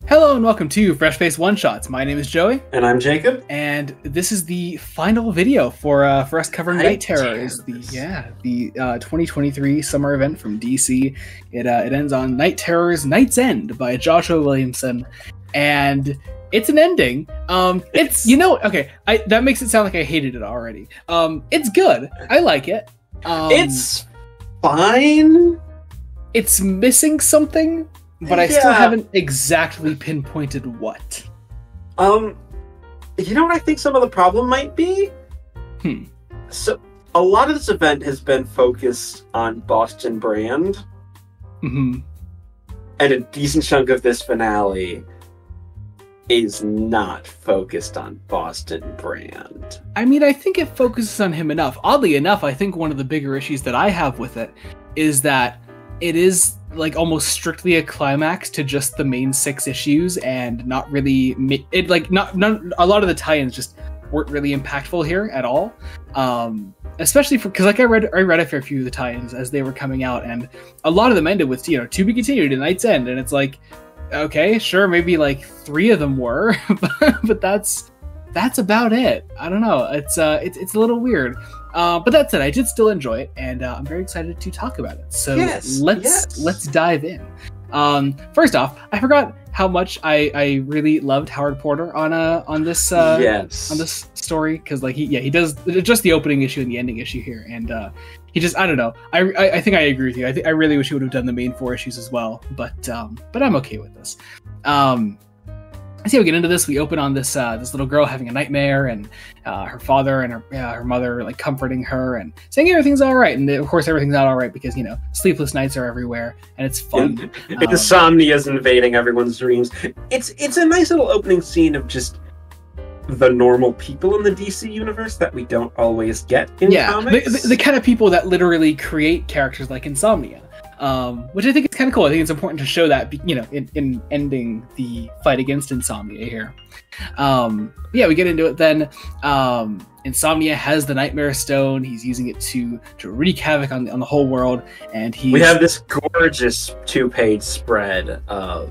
Hello and welcome to Fresh Face One Shots. My name is Joey, And I'm Jacob. and this is the final video for us covering Night Terrors, the 2023 summer event from DC. It ends on Night Terrors: Night's End by Joshua Williamson, and it's an ending. That makes it sound like I hated it already. It's good. I like it. It's fine. It's missing something, but I still haven't exactly pinpointed what. You know what I think some of the problem might be? So, a lot of this event has been focused on Boston Brand. Mm-hmm. And a decent chunk of this finale is not focused on Boston Brand. I mean, I think it focuses on him enough. Oddly enough, I think one of the bigger issues that I have with it is that it is like almost strictly a climax to just the main 6 issues, and not really not a lot of the tie-ins just weren't really impactful here at all. Especially because I read a fair few of the tie-ins as they were coming out, and a lot of them ended with to be continued in Night's End, and it's like, okay, sure, maybe like 3 of them were, but that's about it. I don't know. It's a little weird. But that said, I did still enjoy it, and I'm very excited to talk about it. So let's dive in. First off, I forgot how much I really loved Howard Porter on this story, because he does just the opening issue and the ending issue here, and he just, I don't know. I think I agree with you. I really wish he would have done the main 4 issues as well, but I'm okay with this. I see we get into this. We open on this little girl having a nightmare, and her father and her mother like comforting her and saying everything's all right. And of course, everything's not all right because sleepless nights are everywhere, and it's fun. Insomnia's invading everyone's dreams. It's a nice little opening scene of just the normal people in the DC universe that we don't always get in comics. The kind of people that literally create characters like Insomnia. Which I think is kind of cool. I think it's important to show that, in ending the fight against Insomnia here. We get into it then. Insomnia has the Nightmare Stone. He's using it to wreak havoc on the whole world, and we have this gorgeous 2-page spread of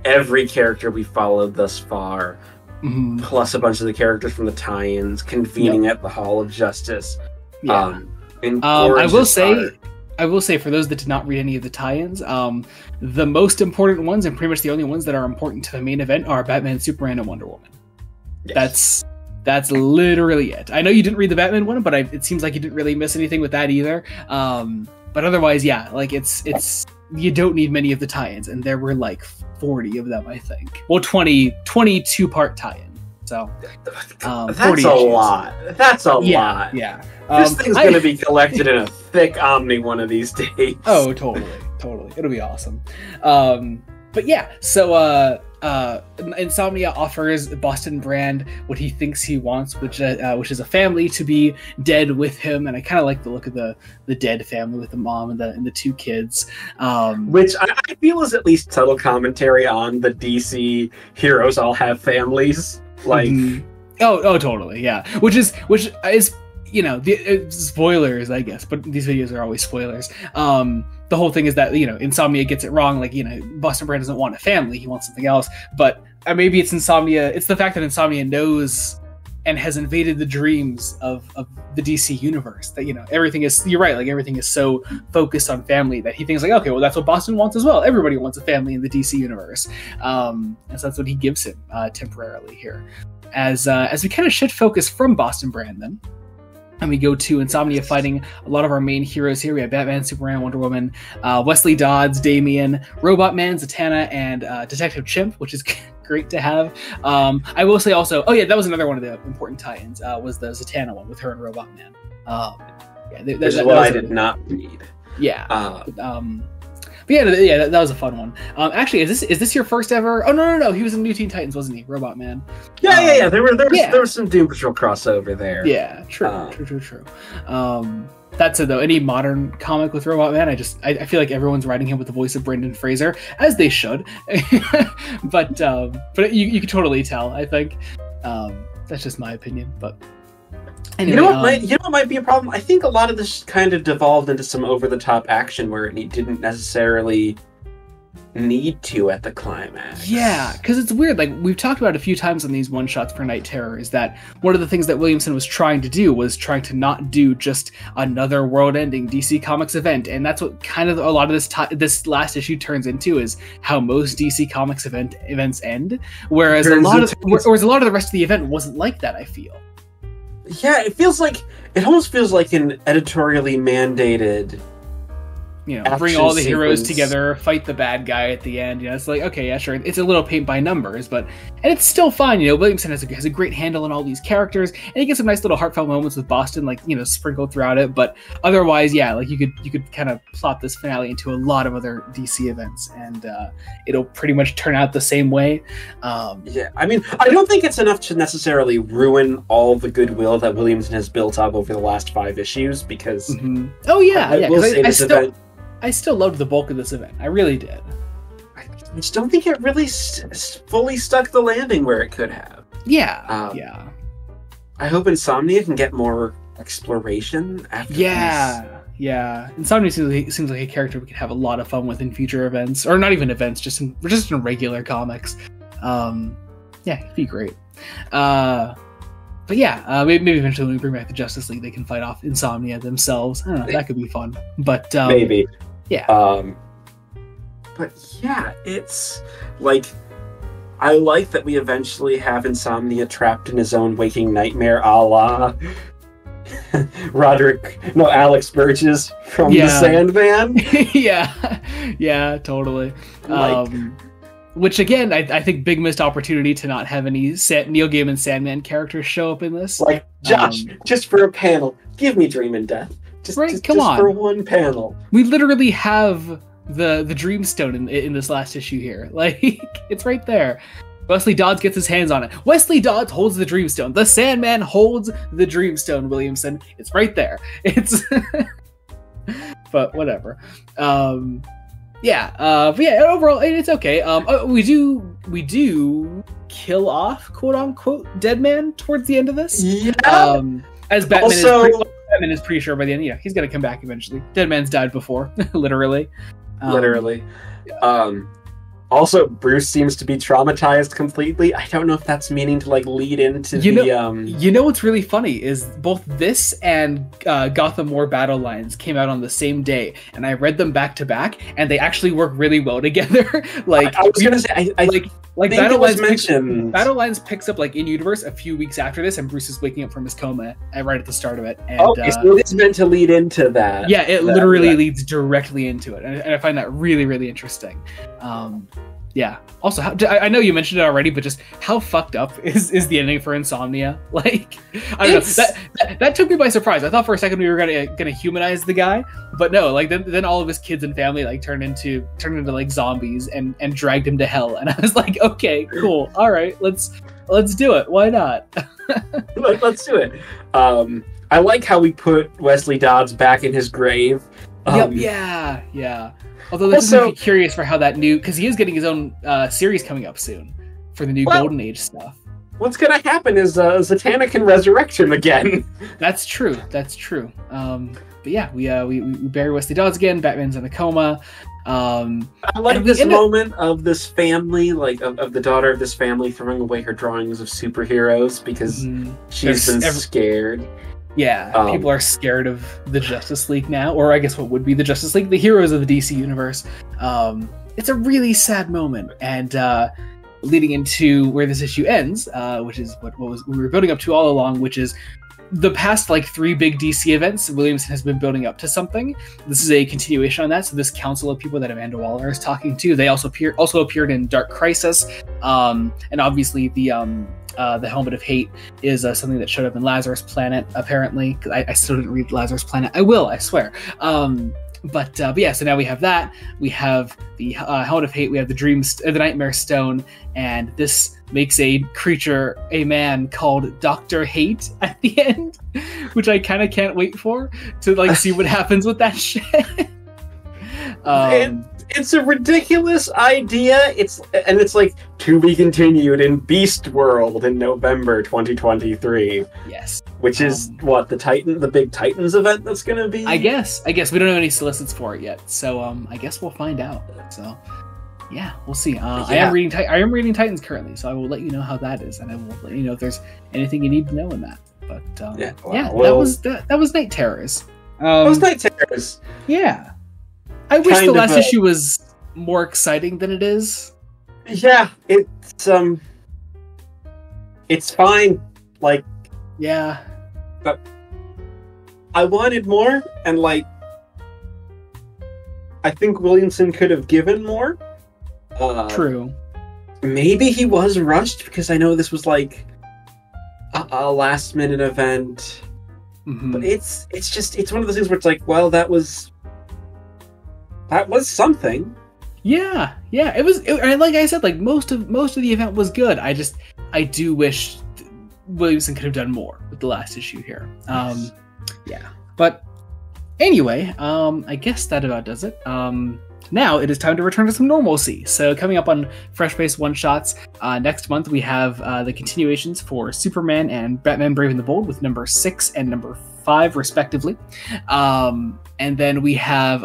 every character we followed thus far, plus a bunch of the characters from the tie-ins convening at the Hall of Justice. I will say, for those that did not read any of the tie-ins, the most important ones, and pretty much the only ones that are important to the main event, are Batman, Superman, and Wonder Woman. Yes. That's literally it. I know you didn't read the Batman one, but it seems like you didn't really miss anything with that either. But otherwise, it's you don't need many of the tie-ins, and there were like 40 of them, I think. Well, 22-part tie-in. So that's a lot. That's a lot. Yeah. This thing's going to be collected in a thick Omni one of these days. Oh, totally. It'll be awesome. But yeah, so Insomnia offers Boston Brand what he thinks he wants, which is a family to be dead with him, and I kind of like the look of the dead family with the mom and the 2 kids. Which I feel is at least subtle commentary on the DC heroes all have families. Like, oh, totally, yeah. Which is the spoilers, I guess, but these videos are always spoilers. The whole thing is that Insomnia gets it wrong. Like, Boston Brand doesn't want a family; he wants something else. But maybe it's Insomnia. It's the fact that Insomnia knows and has invaded the dreams of the DC universe. That everything is. You're right. Like, everything is so focused on family that he thinks like, okay, well, that's what Boston wants as well. Everybody wants a family in the DC universe, and so that's what he gives him temporarily here. As we kind of shift focus from Boston Brand then. And we go to Insomnia fighting a lot of our main heroes here. We have Batman, Superman, Wonder Woman, Wesley Dodds, Damian, Robot Man, Zatanna, and Detective Chimp, which is great to have. I will say also, that was another one of the important tie-ins, was the Zatanna one with her and Robot Man. Which is what I did not read. Yeah. That was a fun one. Actually, is this your first ever? Oh no! He was in New Teen Titans, wasn't he? Robot Man. Yeah. There was some Doom Patrol crossover there. Yeah, true. That said, though, any modern comic with Robot Man, I feel like everyone's writing him with the voice of Brendan Fraser, as they should. but you can totally tell. I think that's just my opinion, but. Anyway, you know what might be a problem? I think a lot of this kind of devolved into some over-the-top action where it didn't necessarily need to at the climax. Yeah, because it's weird. Like, we've talked about a few times on these one-shots for Night Terror, is that one of the things that Williamson was trying to do was trying to not do just another world-ending DC Comics event, and that's what kind of a lot of this last issue turns into, is how most DC Comics events end, whereas a lot of the rest of the event wasn't like that, I feel. Yeah, it almost feels like an editorially mandated, bring all the heroes together, fight the bad guy at the end. It's like, okay, yeah, sure. It's a little paint by numbers, and it's still fine. Williamson has a great handle on all these characters, and he gets some nice little heartfelt moments with Boston, sprinkled throughout it. But otherwise, yeah, you could kind of plot this finale into a lot of other DC events, and it'll pretty much turn out the same way. Yeah, I mean, I don't think it's enough to necessarily ruin all the goodwill that Williamson has built up over the last 5 issues, because oh yeah, yeah, I still loved the bulk of this event. I really did. I just don't think it really fully stuck the landing where it could have. Yeah, yeah. I hope Insomnia can get more exploration after this. Yeah. Insomnia seems like a character we could have a lot of fun with in future events, or not even events, just in regular comics. Yeah, it'd be great. But yeah, maybe eventually when we bring back the Justice League, they can fight off Insomnia themselves. I don't know, that could be fun. But maybe. Yeah. But yeah, it's like, I like that we eventually have Insomnia trapped in his own waking nightmare, a la Alex Burgess from the Sandman. yeah, totally. Which again, I think big missed opportunity to not have any Neil Gaiman Sandman characters show up in this. Like, Josh, just for a panel, give me Dream and Death. Just for one panel. We literally have the Dreamstone in this last issue here. Like, it's right there. Wesley Dodds gets his hands on it. Wesley Dodds holds the Dreamstone. The Sandman holds the Dreamstone, Williamson. It's right there. But whatever. But yeah, overall, it's okay. We do kill off, quote unquote, Deadman towards the end of this. Yeah. As Batman is pretty sure by the end, he's gonna come back eventually. Deadman's died before, literally. Literally. Also, Bruce seems to be traumatized completely. I don't know if that's meaning to lead into You know what's really funny is both this and Gotham War Battle Lines came out on the same day, and I read them back to back, and they actually work really well together. I was gonna say, Battle Lines picks up in universe a few weeks after this, and Bruce is waking up from his coma right at the start of it. And, so it's meant to lead into that. Yeah, it literally leads directly into it, and I find that really, really interesting. Yeah. Also, I know you mentioned it already, but just how fucked up is the ending for Insomnia? I don't know. That took me by surprise. I thought for a second we were gonna humanize the guy, but no. Then all of his kids and family turned into zombies and dragged him to hell. And I was like, okay, cool, all right, let's do it. Why not? Let's do it. I like how we put Wesley Dodds back in his grave. Yeah. Although this is me curious for how that new, because he is getting his own series coming up soon for the new Golden Age stuff. What's gonna happen is Zatanna can resurrect him again. That's true. But yeah, we bury Wesley Dodds again. Batman's in a coma. I like this moment of this family, of the daughter of this family throwing away her drawings of superheroes because she's been scared. Yeah, people are scared of the Justice League now, or I guess what would be the Justice League, the heroes of the DC universe. It's a really sad moment, and leading into where this issue ends, which is what we were building up to all along, which is the past 3 big DC events. Williamson has been building up to something. This is a continuation on that. So this council of people that Amanda Waller is talking to, they also appeared in Dark Crisis, and obviously the Helmet of Hate is something that showed up in Lazarus Planet, apparently. I still didn't read Lazarus Planet. I will, I swear. But yeah, so now we have that. We have the Helmet of Hate. We have the Nightmare Stone, and this makes a man called Dr. Hate at the end, which I kind of can't wait for to see what happens with that shit. It's a ridiculous idea. It's to be continued in Beast World in November 2023. Yes. Which is the big Titans event that's going to be? I guess we don't have any solicits for it yet, so I guess we'll find out. So yeah, we'll see. I am reading Titans currently, so I will let you know how that is, and I will let you know if there's anything you need to know in that. But that was Night Terrors. That was Night Terrors. Yeah, I wish the last issue was more exciting than it is. Yeah, it's fine. Like, yeah, but I wanted more, and like, I think Williamson could have given more. True. Maybe he was rushed because I know this was like a last minute event. Mm-hmm. But it's one of those things where it's like, well, that was something. Yeah, it was. And like I said, like most of the event was good. I do wish Williamson could have done more with the last issue here. Yes. Yeah, but anyway, I guess that about does it. Now it is time to return to some normalcy. So coming up on Fresh Face One Shots next month, we have the continuations for Superman and Batman Brave and the Bold with number 6 and number 5 respectively. And then we have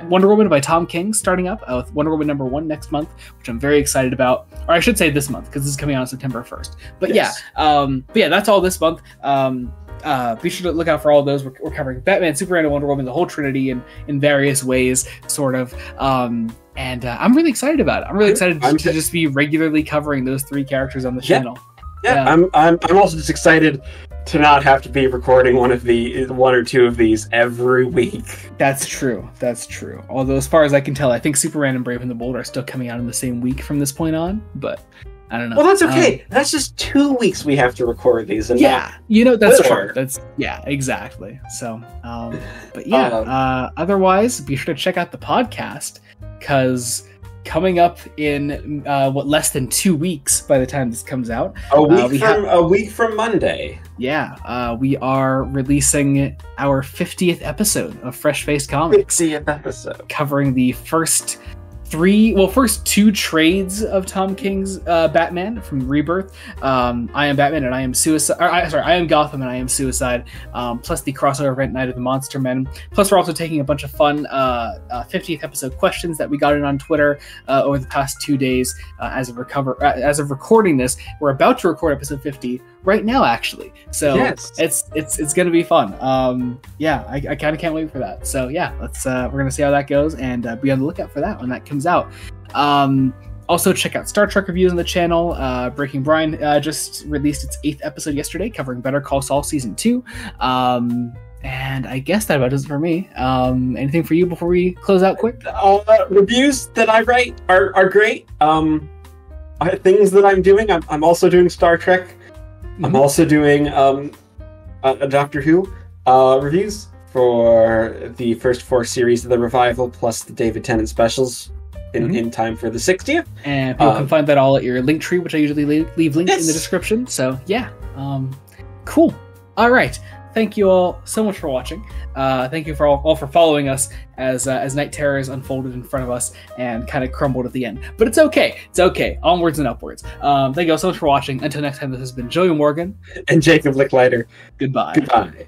Wonder Woman by Tom King starting up with Wonder Woman number 1 next month, which I'm very excited about. Or I should say this month, because this is coming out on September 1st. But yes. Yeah, that's all this month. Be sure to look out for all of those. We're covering Batman, Superman, and Wonder Woman, the whole Trinity in various ways, sort of. And I'm really excited about it. I'm really excited to just be regularly covering those 3 characters on the channel. Yeah, I'm also just excited to not have to be recording one or two of these every week. That's true. Although, as far as I can tell, I think Superman and Brave and the Bold are still coming out in the same week from this point on. But I don't know. Well, that's okay. That's just 2 weeks we have to record these. And that's true. Exactly. So, but otherwise, be sure to check out the podcast, because coming up in less than 2 weeks by the time this comes out, a week from Monday. Yeah, we are releasing our 50th episode of Fresh Face Comics. 50th episode, covering the first 2 trades of Tom King's Batman from Rebirth. I Am Batman and I Am Suicide. I Am Gotham and I Am Suicide. Plus the crossover event Night of the Monster Men. Plus we're also taking a bunch of fun 50th episode questions that we got in on Twitter over the past 2 days. As of recording this, we're about to record episode 50 right now, actually. So it's gonna be fun. I kind of can't wait for that. So yeah, we're gonna see how that goes, and be on the lookout for that when that comes out. Also check out Star Trek reviews on the channel. Breaking Brian just released its 8th episode yesterday, covering Better Call Saul season 2. And I guess that about does it for me. Anything for you before we close out quick? Reviews that I write are great. Things that I'm doing, I'm also doing Star Trek. Mm-hmm. I'm also doing a Doctor Who reviews for the first 4 series of the revival, plus the David Tennant specials in time for the 60th. And people can find that all at your link tree, which I usually leave links in the description. So yeah, cool. All right. Thank you all so much for watching. Thank you for all for following us as Night Terrors unfolded in front of us and kind of crumbled at the end. But it's okay. It's okay. Onwards and upwards. Thank you all so much for watching. Until next time, this has been Joey Morgan and Jacob Licklider. Goodbye. Goodbye.